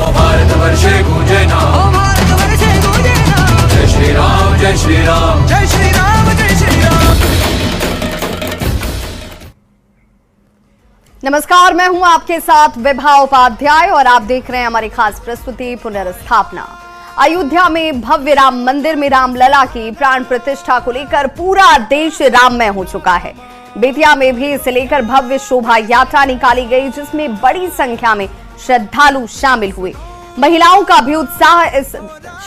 भारतवर्षे गूंजे नाम, भारतवर्षे गूंजे नाम, जय श्री राम जय श्री राम, जय श्री राम जय श्री राम। नमस्कार, मैं हूं आपके साथ विभा उपाध्याय और आप देख रहे हैं हमारी खास प्रस्तुति पुनर्स्थापना। अयोध्या में भव्य राम मंदिर में रामलला की प्राण प्रतिष्ठा को लेकर पूरा देश राममय हो चुका है। बेतिया में भी इसे लेकर भव्य शोभा यात्रा निकाली गई, जिसमें बड़ी संख्या में श्रद्धालु शामिल हुए। महिलाओं का भी उत्साह इस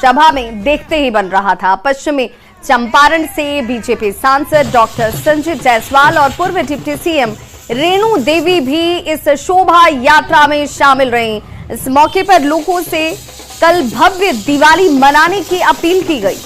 सभा में देखते ही बन रहा था। पश्चिमी चंपारण से बीजेपी सांसद डॉक्टर संजय जायसवाल और पूर्व डिप्टी सीएम रेणु देवी भी इस शोभा यात्रा में शामिल रहीं। इस मौके पर लोगों से कल भव्य दिवाली मनाने की अपील की गई।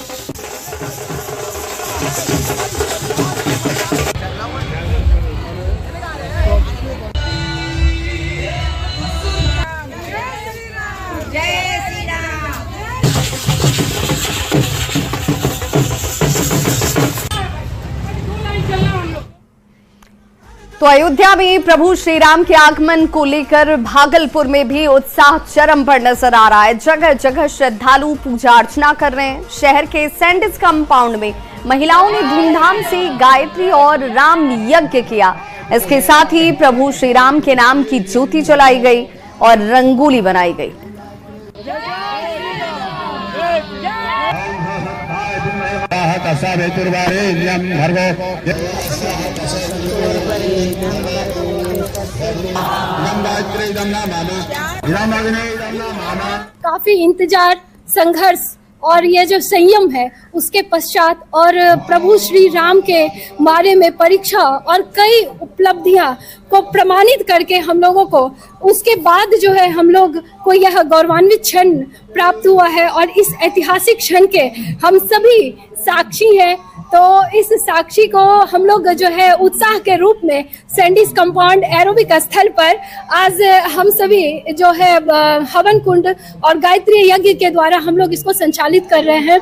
तो अयोध्या में प्रभु श्री राम के आगमन को लेकर भागलपुर में भी उत्साह चरम पर नजर आ रहा है। जगह जगह श्रद्धालु पूजा अर्चना कर रहे हैं। शहर के सैंडिस कंपाउंड में महिलाओं ने धूमधाम से गायत्री और राम यज्ञ किया। इसके साथ ही प्रभु श्री राम के नाम की ज्योति जलाई गई और रंगोली बनाई गई। काफी इंतजार, संघर्ष और ये जो संयम है उसके पश्चात और प्रभु श्री राम के बारे में परीक्षा और कई उपलब्धियां को प्रमाणित करके हम लोगों को उसके बाद जो है हम लोग को यह गौरवान्वित क्षण प्राप्त हुआ है और इस ऐतिहासिक क्षण के हम सभी साक्षी हैं। तो इस साक्षी को हम लोग जो है उत्साह के रूप में सैंडिस कंपाउंड एरोबिक स्थल पर आज हम सभी जो है हवन कुंड और गायत्री यज्ञ के द्वारा हम लोग इसको संचालित कर रहे हैं।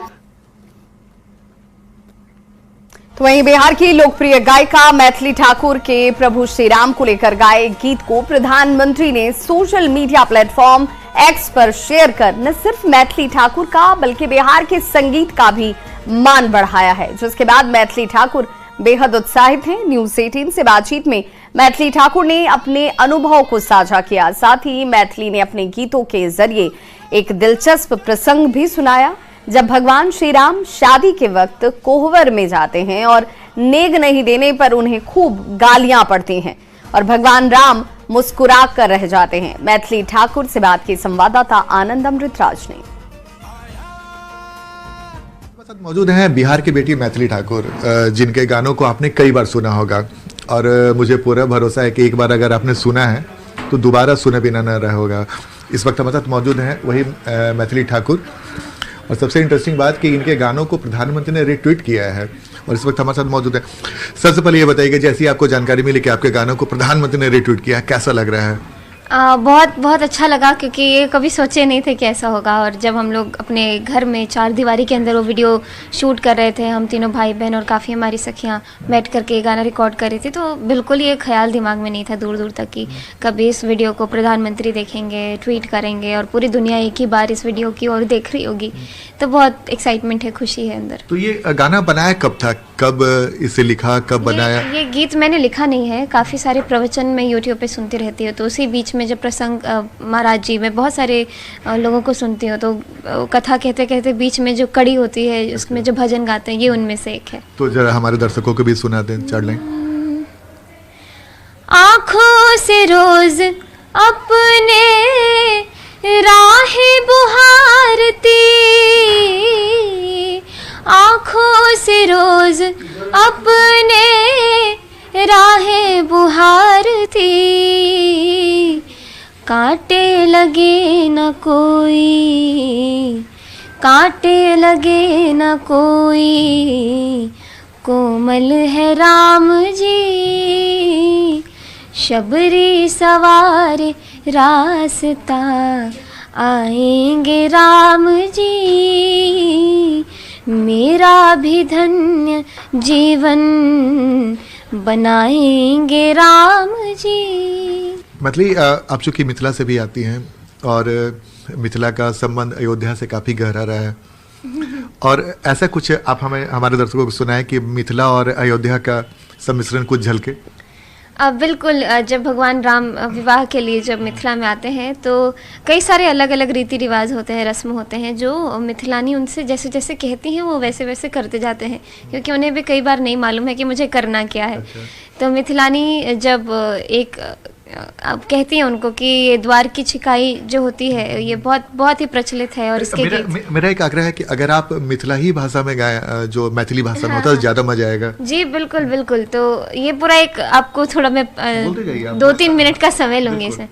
तो वहीं बिहार की लोकप्रिय गायिका मैथिली ठाकुर के प्रभु श्री राम को लेकर गाए गीत को प्रधानमंत्री ने सोशल मीडिया प्लेटफॉर्म एक्स पर शेयर कर न सिर्फ मैथिली ठाकुर का बल्कि बिहार के संगीत का भी मान बढ़ाया है, जिसके बाद मैथिली ठाकुर बेहद उत्साहित हैं। न्यूज 18 से बातचीत में मैथिली ठाकुर ने अपने अनुभव को साझा किया। साथ ही मैथिली ने अपने गीतों के जरिए एक दिलचस्प प्रसंग भी सुनाया, जब भगवान श्री राम शादी के वक्त कोहबर में जाते हैं और नेग नहीं देने पर उन्हें खूब गालियां पड़ती हैं और भगवान राम मुस्कुरा कर रह जाते हैं। मैथिली ठाकुर से बात की संवाददाता आनंद अमृतराज ने। मौजूद हैं बिहार की बेटी मैथिली ठाकुर, जिनके गानों को आपने कई बार सुना होगा और मुझे पूरा भरोसा है कि एक बार अगर आपने सुना है तो दोबारा सुने बिना न रहा होगा। इस वक्त हमारे साथ मौजूद हैं वही मैथिली ठाकुर और सबसे इंटरेस्टिंग बात कि इनके गानों को प्रधानमंत्री ने रिट्वीट किया है और इस वक्त हमारे साथ मौजूद है। सबसे पहले ये बताइए, जैसी आपको जानकारी मिली कि आपके गानों को प्रधानमंत्री ने रिट्वीट किया, कैसा लग रहा है? बहुत अच्छा लगा, क्योंकि ये कभी सोचे नहीं थे कि ऐसा होगा। और जब हम लोग अपने घर में चार दीवारी के अंदर वो वीडियो शूट कर रहे थे, हम तीनों भाई बहन और काफ़ी हमारी सखियाँ बैठ करके गाना रिकॉर्ड कर रही थी, तो बिल्कुल ये ख्याल दिमाग में नहीं था दूर दूर तक कि कभी इस वीडियो को प्रधानमंत्री देखेंगे, ट्वीट करेंगे और पूरी दुनिया एक ही बार इस वीडियो की ओर देख रही होगी। तो बहुत एक्साइटमेंट है, खुशी है अंदर। तो ये गाना बनाया कब था, कब इसे लिखा, कब बनाया? ये गीत मैंने लिखा नहीं है, काफ़ी सारे प्रवचन मैं यूट्यूब पे सुनती रहती हूँ, तो उसी बीच में जब प्रसंग महाराज जी मैं बहुत सारे लोगों को सुनती हूँ, तो कथा कहते कहते बीच में जो कड़ी होती है उसमें जो भजन गाते हैं, ये उनमें से एक है। तो जरा हमारे दर्शकों को भी सुना दें, चढ़ लें। आँखों से रोज अपने राहें बुहारती, आँखों से रोज अपने राहें बुहारती, कांटे लगे न कोई, कांटे लगे न कोई, कोमल है राम जी, शबरी सवार रास्ता आएंगे राम जी, मेरा भी धन्य जीवन बनाएंगे राम जी। मैथिली, आप चूंकि मिथिला से भी आती हैं और मिथिला का संबंध अयोध्या से काफ़ी गहरा रहा है। और ऐसा कुछ आप हमें हमारे दर्शकों को सुनाएं कि मिथिला और अयोध्या का सम्मिश्रण कुछ झलके। बिल्कुल, जब भगवान राम विवाह के लिए जब मिथिला में आते हैं तो कई सारे अलग अलग रीति रिवाज होते हैं, रस्म होते हैं जो मिथिलानी उनसे जैसे जैसे कहती हैं वो वैसे वैसे करते जाते हैं, क्योंकि उन्हें भी कई बार नहीं मालूम है कि मुझे करना क्या है। अच्छा। तो मिथिलानी जब एक अब कहती हैं उनको कि ये द्वार की छिकाई जो होती है ये बहुत बहुत ही प्रचलित है और इसके गीत। मेरा एक आग्रह है कि अगर आप मिथिला ही भाषा में गाएं, जो मैथिली भाषा में होता है, ज्यादा मजा आएगा। जी बिल्कुल बिल्कुल। तो ये पूरा एक आपको थोड़ा मैं 2-3 मिनट का समय लूंगी इसमें।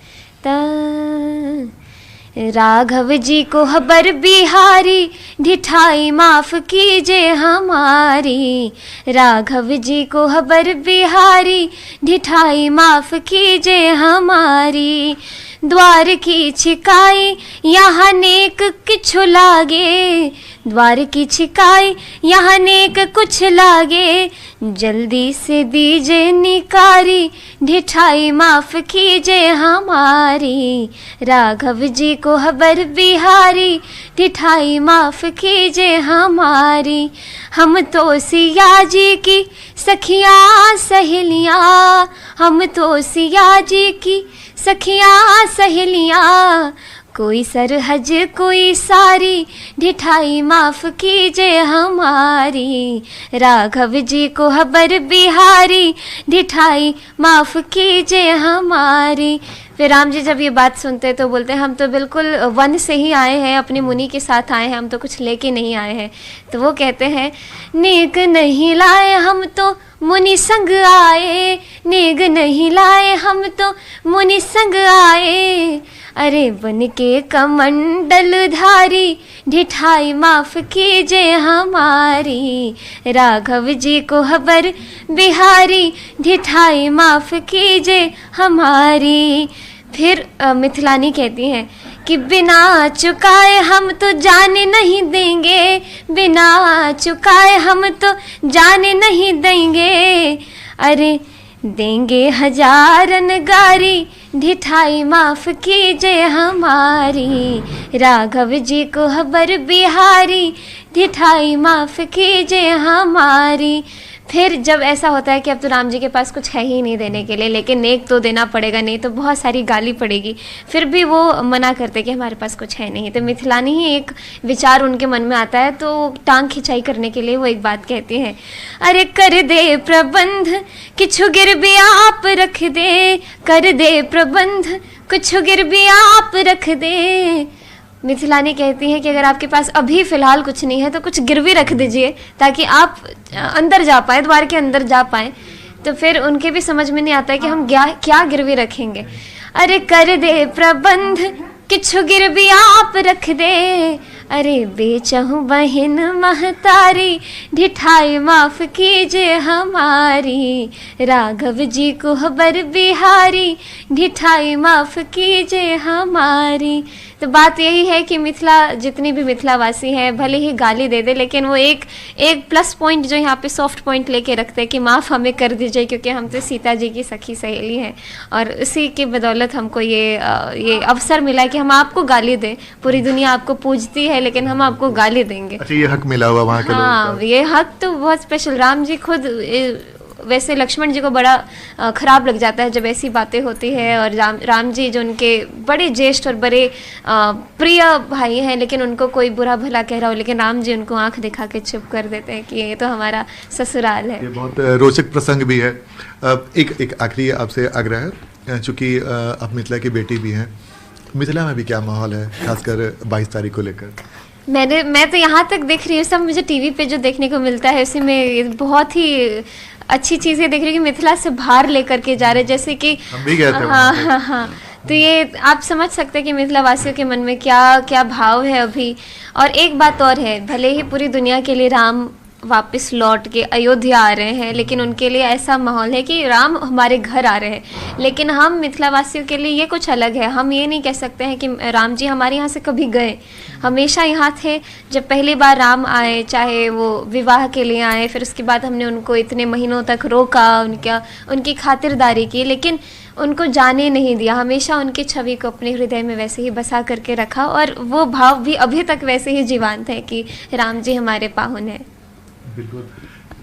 राघव जी को खबर बिहारी, ढिठाई माफ कीजिए हमारी। राघव जी को खबर बिहारी, ढिठाई माफ कीजिए हमारी। द्वार की छिकाई यहाँ नेक किछु लागे, द्वार की छिकाई यहाँ नेक कुछ लागे। जल्दी से दीजिए निकारी, ढिठाई माफ कीजिए हमारी। राघव जी को खबर बिहारी, ढिठाई माफ कीजिए हमारी। हम तो सिया जी की सखियाँ सहेलियाँ, हम तो सिया जी की सखियाँ सहेलियाँ। कोई सरहज कोई सारी, ढिठाई माफ कीजिए हमारी। राघव जी को खबर बिहारी, ढिठाई माफ कीजिए हमारी। फिर राम जी जब ये बात सुनते तो बोलते हैं हम तो बिल्कुल वन से ही आए हैं, अपनी मुनि के साथ आए हैं, हम तो कुछ लेके नहीं आए हैं। तो वो कहते हैं नेक नहीं लाए हम तो मुनि संग आए, नेग नहीं लाए हम तो मुनि संग आए। अरे बन के कमंडल धारी, ढिठाई माफ कीजिए हमारी। राघव जी को खबर बिहारी, ढिठाई माफ कीजिए हमारी। फिर मिथिलानी कहती हैं कि बिना चुकाए हम तो जाने नहीं देंगे, बिना चुकाए हम तो जाने नहीं देंगे। अरे देंगे हजारन गारी, ढिठाई माफ कीजिए हमारी। राघव जी को खबर बिहारी, ढिठाई माफ कीजिए हमारी। फिर जब ऐसा होता है कि अब तो राम जी के पास कुछ है ही नहीं देने के लिए, लेकिन नेक तो देना पड़ेगा, नहीं तो बहुत सारी गाली पड़ेगी, फिर भी वो मना करते कि हमारे पास कुछ है नहीं। तो मिथिलानी ही एक विचार उनके मन में आता है, तो टांग खिंचाई करने के लिए वो एक बात कहती हैं, अरे कर दे प्रबंध किछु गिरवी आप रख दे, कर दे प्रबंध कुछ गिरवी आप रख दे। मिथिलानी कहती हैं कि अगर आपके पास अभी फ़िलहाल कुछ नहीं है तो कुछ गिरवी रख दीजिए ताकि आप अंदर जा पाए, द्वार के अंदर जा पाए। तो फिर उनके भी समझ में नहीं आता है कि हम क्या गिरवी रखेंगे। अरे कर दे प्रबंध किछु गिरवी आप रख दे, अरे बेचहूँ बहन महतारी, ढिठाई माफ कीजिए हमारी। राघव जी को खबर बिहारी, ढिठाई माफ कीजिए हमारी। तो बात यही है कि मिथिला जितनी भी मिथिलावासी हैं भले ही गाली दे दे, लेकिन वो एक प्लस पॉइंट जो यहाँ पे सॉफ्ट पॉइंट लेके रखते हैं कि माफ़ हमें कर दीजिए, क्योंकि हम तो सीता जी की सखी सहेली हैं और उसी की बदौलत हमको ये अवसर मिला है कि हम आपको गाली दें। पूरी दुनिया आपको पूजती है लेकिन हम आपको गाली देंगे। अच्छा, ये हक मिला हुआ वहाँ के लोगों को। हाँ, ये हक तो बहुत स्पेशल। राम जी खुद वैसे लक्ष्मण जी को बड़ा खराब लग जाता है जब ऐसी बातें होती है, और राम जी जो उनके बड़े ज्येष्ठ और बड़े प्रिय भाई हैं, लेकिन उनको कोई बुरा भला कह रहा हो, लेकिन राम जी उनको आंख दिखा के चुप कर देते हैं कि ये तो हमारा ससुराल है। ये बहुत रोचक प्रसंग भी है। एक आखिरी आपसे आग्रह है, चूँकि आप मिथिला की बेटी भी हैं, मिथिला में भी क्या माहौल है खासकर 22 तारीख को लेकर? मैं तो यहाँ तक देख रही हूँ, सब मुझे टीवी पे जो देखने को मिलता है उसी में बहुत ही अच्छी चीज़ें देख रही हूँ कि मिथिला से बाहर लेकर के जा रहे, जैसे कि हम भी गए थे। हाँ। तो ये आप समझ सकते हैं कि मिथिला वासियों के मन में क्या क्या भाव है अभी। और एक बात और है, भले ही पूरी दुनिया के लिए राम वापस लौट के अयोध्या आ रहे हैं, लेकिन उनके लिए ऐसा माहौल है कि राम हमारे घर आ रहे हैं। लेकिन हम मिथिला वासियों के लिए ये कुछ अलग है। हम ये नहीं कह सकते हैं कि राम जी हमारे यहाँ से कभी गए, हमेशा यहाँ थे। जब पहली बार राम आए, चाहे वो विवाह के लिए आए, फिर उसके बाद हमने उनको इतने महीनों तक रोका, उनकी खातिरदारी की, लेकिन उनको जाने नहीं दिया। हमेशा उनकी छवि को अपने हृदय में वैसे ही बसा करके रखा, और वो भाव भी अभी तक वैसे ही जीवंत है कि राम जी हमारे पाहुन हैं। बिल्कुल।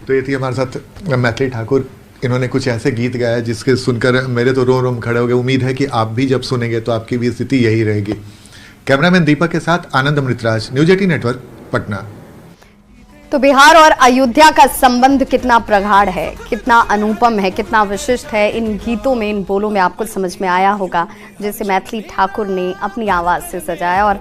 तो ये थी हमारे साथ मैथिली ठाकुर। इन्होंने कुछ ऐसे गीत गाया जिसके सुनकर मेरे तो रोम रोम खड़े हो गए। उम्मीद है कि आप भी जब सुनेंगे तो आपकी भी स्थिति यही रहेगी। कैमरामैन दीपक के साथ आनंद अमृतराज, न्यूज 18 नेटवर्क, पटना। तो बिहार और अयोध्या का संबंध कितना प्रगाढ़ है, कितना अनुपम है, कितना विशिष्ट है, इन गीतों में, इन बोलों में आपको समझ में आया होगा, जिसे मैथिली ठाकुर ने अपनी आवाज़ से सजाया और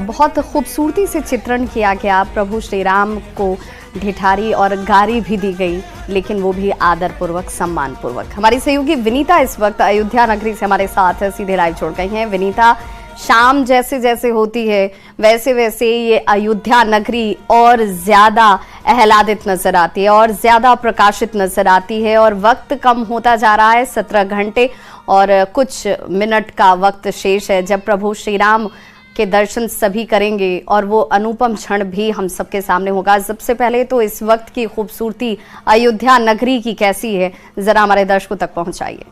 बहुत खूबसूरती से चित्रण किया गया। प्रभु श्री राम को ढिठारी और गारी भी दी गई, लेकिन वो भी आदरपूर्वक, सम्मानपूर्वक। हमारी सहयोगी विनीता इस वक्त अयोध्या नगरी से हमारे साथ सीधे लाइव जुड़ गई हैं। विनीता, शाम जैसे जैसे होती है वैसे वैसे ये अयोध्या नगरी और ज़्यादा आह्लादित नजर आती है और ज़्यादा प्रकाशित नजर आती है, और वक्त कम होता जा रहा है। 17 घंटे और कुछ मिनट का वक्त शेष है जब प्रभु श्री राम के दर्शन सभी करेंगे और वो अनुपम क्षण भी हम सबके सामने होगा। सबसे पहले तो इस वक्त की खूबसूरती अयोध्या नगरी की कैसी है, ज़रा हमारे दर्शकों तक पहुँचाइए।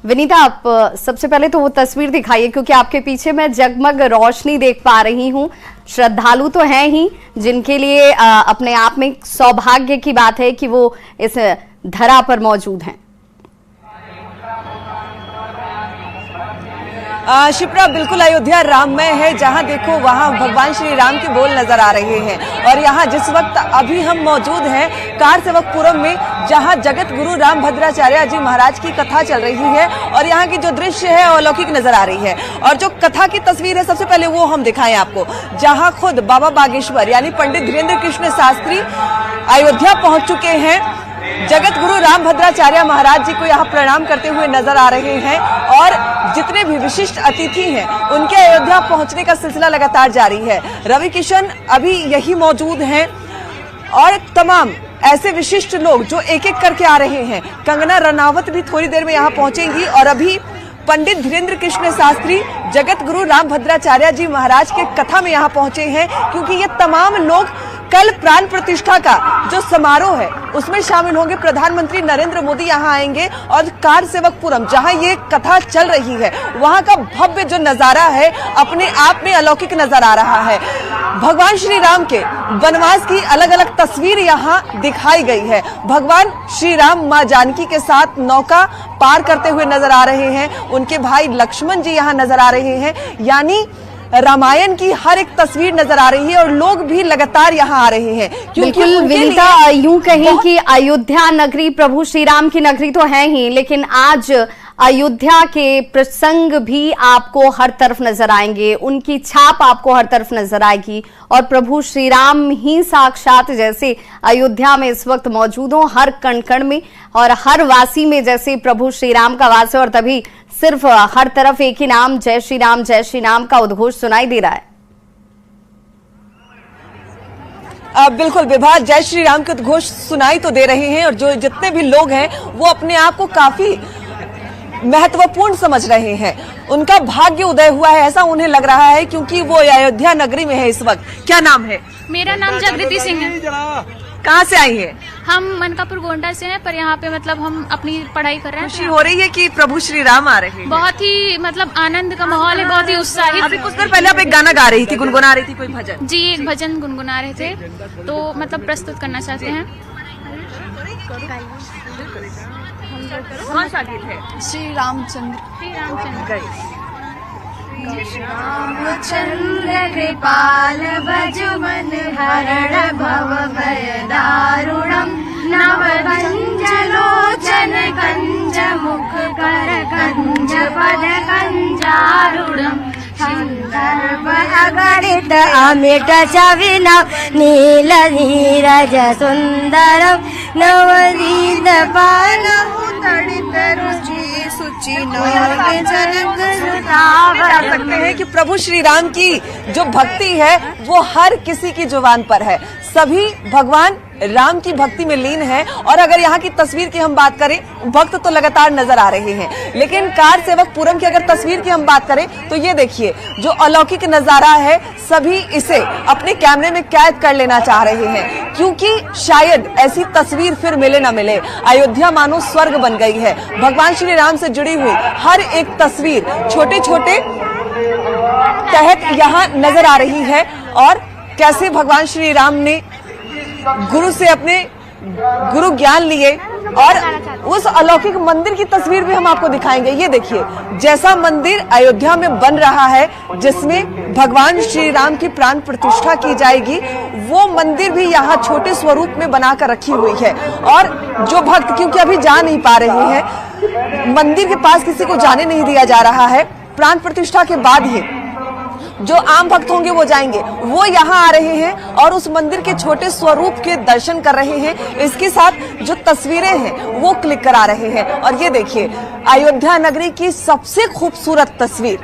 विनीता, आप सबसे पहले तो वो तस्वीर दिखाइए, क्योंकि आपके पीछे मैं जगमग रोशनी देख पा रही हूँ। श्रद्धालु तो हैं ही, जिनके लिए अपने आप में सौभाग्य की बात है कि वो इस धरा पर मौजूद हैं। शिप्रा, बिल्कुल अयोध्या राममय है। जहां देखो वहां भगवान श्री राम के बोल नजर आ रहे हैं। और यहां जिस वक्त अभी हम मौजूद हैं कारसेवकपुरम में, जहां जगत गुरु राम भद्राचार्य जी महाराज की कथा चल रही है, और यहाँ की जो दृश्य है अलौकिक नजर आ रही है। और जो कथा की तस्वीर है सबसे पहले वो हम दिखाएं आपको, जहाँ खुद बाबा बागेश्वर यानी पंडित धीरेन्द्र कृष्ण शास्त्री अयोध्या पहुंच चुके हैं। जगत गुरु राम भद्राचार्य महाराज जी को यहाँ प्रणाम करते हुए नजर आ रहे हैं, और जितने भी विशिष्ट अतिथि हैं उनके अयोध्या पहुंचने का सिलसिला लगातार जारी है। रवि किशन अभी यही मौजूद हैं, और तमाम ऐसे विशिष्ट लोग जो एक एक करके आ रहे हैं। कंगना रनावत भी थोड़ी देर में यहाँ पहुंचेंगी, और अभी पंडित धीरेन्द्र कृष्ण शास्त्री जगत गुरु राम भद्राचार्य जी महाराज के कथा में यहाँ पहुंचे हैं, क्योंकि ये तमाम लोग कल प्राण प्रतिष्ठा का जो समारोह है उसमें शामिल होंगे। प्रधानमंत्री नरेंद्र मोदी यहाँ आएंगे, और कारसेवकपुरम जहाँ ये कथा चल रही है वहाँ का भव्य जो नजारा है अपने आप में अलौकिक नजर आ रहा है। भगवान श्री राम के वनवास की अलग अलग तस्वीर यहाँ दिखाई गई है। भगवान श्री राम माँ जानकी के साथ नौका पार करते हुए नजर आ रहे हैं। उनके भाई लक्ष्मण जी यहाँ नजर आ रहे हैं, यानी रामायण की हर एक तस्वीर नजर आ रही है, और लोग भी लगातार यहाँ आ रहे हैं। बिल्कुल विनीता, यूं कहें कि अयोध्या नगरी प्रभु श्री राम की नगरी तो है ही, लेकिन आज अयोध्या के प्रसंग भी आपको हर तरफ नजर आएंगे, उनकी छाप आपको हर तरफ नजर आएगी, और प्रभु श्री राम ही साक्षात जैसे अयोध्या में इस वक्त मौजूद हो, हर कण कण में और हर वासी में जैसे प्रभु श्री राम का वास है। और तभी सिर्फ हर तरफ एक ही नाम, जय श्री राम का उद्घोष सुनाई दे रहा है। बिल्कुल विभा, जय श्री राम के उद्घोष सुनाई तो दे रहे हैं, और जो जितने भी लोग हैं वो अपने आप को काफी महत्वपूर्ण समझ रहे हैं। उनका भाग्य उदय हुआ है ऐसा उन्हें लग रहा है, क्योंकि वो अयोध्या नगरी में है इस वक्त। क्या नाम है? मेरा नाम जागृति सिंह है। कहाँ से आई है? हम मनकापुर गोंडा से हैं, पर यहाँ पे मतलब हम अपनी पढ़ाई कर रहे हैं। खुशी हो रही है कि प्रभु श्री राम आ रहे हैं? बहुत ही मतलब आनंद का माहौल है, बहुत ही उत्साहित। अभी कुछ देर पहले आप एक गाना गा रही थी, गुनगुना रही थी, कोई भजन? जी, एक भजन गुनगुना रहे थे, तो मतलब प्रस्तुत करना चाहते हैं। कौन सा गीत है? श्री रामचंद्र। रामचंद्र कृपाल भज मन हरण भव भय दारुणम नवभंजलोचन कंज मुख कर कंज पद कंजारुणम संदर्भ अगणित अमिट छविना नील नीरज सुंदरम नवदीन पान तड़ित रुचि सुचि नाग जनक सकते हैं कि प्रभु श्री राम की जो भक्ति है वो हर किसी की जुबान पर है। सभी भगवान राम की भक्ति में लीन है। और अगर यहाँ की तस्वीर की हम बात करें, भक्त तो लगातार नजर आ रहे हैं, लेकिन कार सेवक पुरम की अगर तस्वीर की हम बात करें तो ये देखिए जो अलौकिक नजारा है, सभी इसे अपने कैमरे में कैद कर लेना चाह रहे हैं, क्योंकि शायद ऐसी तस्वीर फिर मिले ना मिले। अयोध्या मानो स्वर्ग बन गई है। भगवान श्री राम से जुड़ी हुई हर एक तस्वीर छोटे छोटे तहत यहाँ नजर आ रही है। और कैसे भगवान श्री राम ने गुरु से अपने गुरु ज्ञान लिए, और उस अलौकिक मंदिर की तस्वीर भी हम आपको दिखाएंगे। ये देखिए जैसा मंदिर अयोध्या में बन रहा है, जिसमें भगवान श्री राम की प्राण प्रतिष्ठा की जाएगी, वो मंदिर भी यहाँ छोटे स्वरूप में बनाकर रखी हुई है। और जो भक्त क्योंकि अभी जा नहीं पा रहे हैं, मंदिर के पास किसी को जाने नहीं दिया जा रहा है, प्राण प्रतिष्ठा के बाद ही जो आम भक्त होंगे वो जाएंगे, वो यहाँ आ रहे हैं और उस मंदिर के छोटे स्वरूप के दर्शन कर रहे हैं। इसके साथ जो तस्वीरें हैं वो क्लिक करा रहे हैं। और ये देखिए अयोध्या नगरी की सबसे खूबसूरत तस्वीर,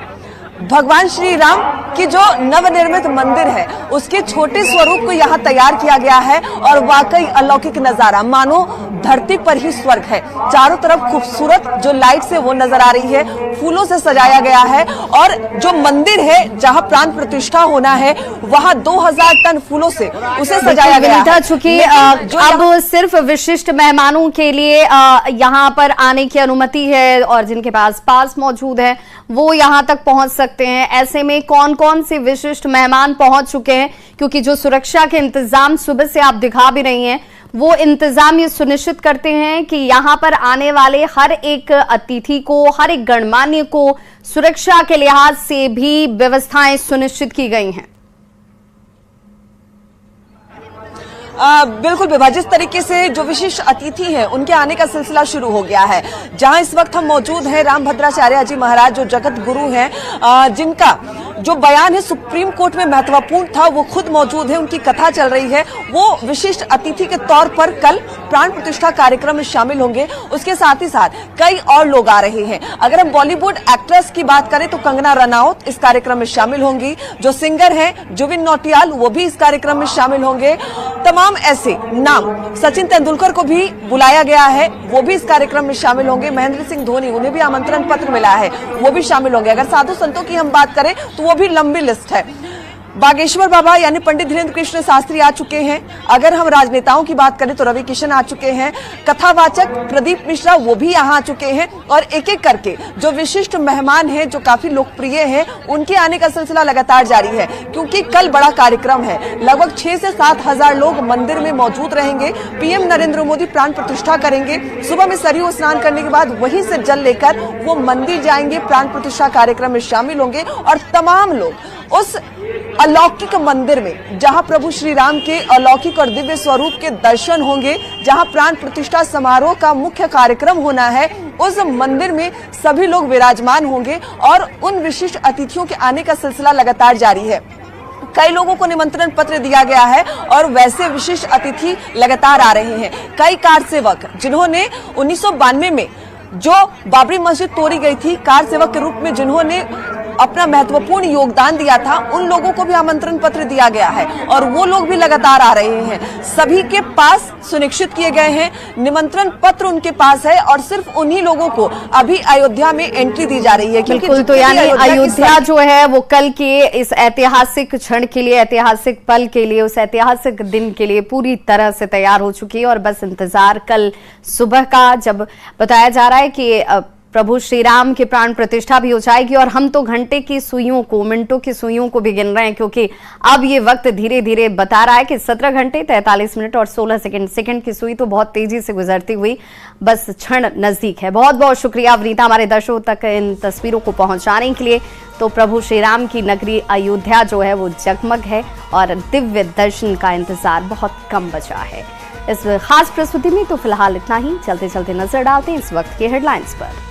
भगवान श्री राम की जो नवनिर्मित मंदिर है उसके छोटे स्वरूप को यहाँ तैयार किया गया है। और वाकई अलौकिक नजारा, मानो धरती पर ही स्वर्ग है। चारों तरफ खूबसूरत जो लाइट से वो नजर आ रही है, फूलों से सजाया गया है। और जो मंदिर है जहाँ प्राण प्रतिष्ठा होना है, वहाँ 2000 टन फूलों से उसे सजाया गया है। चूंकि अब सिर्फ विशिष्ट मेहमानों के लिए यहाँ पर आने की अनुमति है, और जिनके पास पास मौजूद है वो यहाँ तक पहुंच सकते हैं। ऐसे में कौन कौन से विशिष्ट मेहमान पहुंच चुके हैं, क्योंकि जो सुरक्षा के इंतजाम सुबह से आप दिखा भी रही हैं, वो इंतजाम ये सुनिश्चित करते हैं कि यहाँ पर आने वाले हर एक अतिथि को, हर एक गणमान्य को सुरक्षा के लिहाज से भी व्यवस्थाएं सुनिश्चित की गई हैं। बिल्कुल विभा, जिस तरीके से जो विशिष्ट अतिथि हैं उनके आने का सिलसिला शुरू हो गया है। जहां इस वक्त हम मौजूद हैं रामभद्राचार्य जी महाराज, जो जगत गुरु हैं, जिनका जो बयान है सुप्रीम कोर्ट में महत्वपूर्ण था, वो खुद मौजूद है, उनकी कथा चल रही है। वो विशिष्ट अतिथि के तौर पर कल प्राण प्रतिष्ठा कार्यक्रम में शामिल होंगे। उसके साथ ही साथ कई और लोग आ रहे हैं। अगर हम बॉलीवुड एक्ट्रेस की बात करें तो कंगना रनौत इस कार्यक्रम में शामिल होंगी। जो सिंगर हैं जुबिन नौटियाल, वो भी इस कार्यक्रम में शामिल होंगे। तमाम ऐसे नाम, सचिन तेंदुलकर को भी बुलाया गया है, वो भी इस कार्यक्रम में शामिल होंगे। महेंद्र सिंह धोनी, उन्हें भी आमंत्रण पत्र मिला है, वो भी शामिल होंगे। अगर साधु संतों की हम बात करें तो वो भी लंबी लिस्ट है। बागेश्वर बाबा यानी पंडित धीरेन्द्र कृष्ण शास्त्री आ चुके हैं। अगर हम राजनेताओं की बात करें तो रवि किशन आ चुके हैं। कथावाचक प्रदीप मिश्रा वो भी यहाँ आ चुके हैं। और एक एक करके जो विशिष्ट मेहमान हैं, जो काफी लोकप्रिय हैं, उनके आने का सिलसिला लगातार जारी है, क्योंकि कल बड़ा कार्यक्रम है। लगभग 6 से 7 हजार लोग मंदिर में मौजूद रहेंगे। पीएम नरेंद्र मोदी प्राण प्रतिष्ठा करेंगे। सुबह में सरयू स्नान करने के बाद वहीं से जल लेकर वो मंदिर जाएंगे, प्राण प्रतिष्ठा कार्यक्रम में शामिल होंगे। और तमाम लोग उस अलौकिक मंदिर में, जहां प्रभु श्री राम के अलौकिक और दिव्य स्वरूप के दर्शन होंगे, जहां प्राण प्रतिष्ठा समारोह का मुख्य कार्यक्रम होना है, उस मंदिर में सभी लोग विराजमान होंगे। और उन विशिष्ट अतिथियों के आने का सिलसिला लगातार जारी है। कई लोगों को निमंत्रण पत्र दिया गया है और वैसे विशिष्ट अतिथि लगातार आ रहे हैं। कई कार सेवक जिन्होंने 1992 में जो बाबरी मस्जिद तोड़ी गई थी, कार सेवक के रूप में जिन्होंने अपना महत्वपूर्ण योगदान दिया था, उन लोगों को भी आमंत्रण पत्र दिया गया है और वो लोग भी लगातार आ रहे हैं। सभी के पास सुनिश्चित किए गए हैं, निमंत्रण पत्र उनके पास है और सिर्फ उन्हीं लोगों को अभी अयोध्या में एंट्री दी जा रही है। बिल्कुल, तो यानी अयोध्या जो है वो कल के इस ऐतिहासिक क्षण के लिए, ऐतिहासिक पल के लिए, उस ऐतिहासिक दिन के लिए पूरी तरह से तैयार हो चुकी है। और बस इंतजार कल सुबह का, जब बताया जा रहा है कि प्रभु श्री राम की प्राण प्रतिष्ठा भी हो जाएगी। और हम तो घंटे की सुइयों को, मिनटों की सुइयों को भी गिन रहे हैं, क्योंकि अब ये वक्त धीरे धीरे बता रहा है कि 17 घंटे 43 मिनट और 16 सेकंड। सेकंड की सुई तो बहुत तेजी से गुजरती हुई बस क्षण नजदीक है। बहुत बहुत शुक्रिया वनीता, हमारे दर्शकों तक इन तस्वीरों को पहुंचाने के लिए। तो प्रभु श्री राम की नगरी अयोध्या जो है वो जगमग है और दिव्य दर्शन का इंतजार बहुत कम बचा है। इस खास प्रस्तुति में तो फिलहाल इतना ही। चलते चलते नजर डालते हैं इस वक्त के हेडलाइंस पर।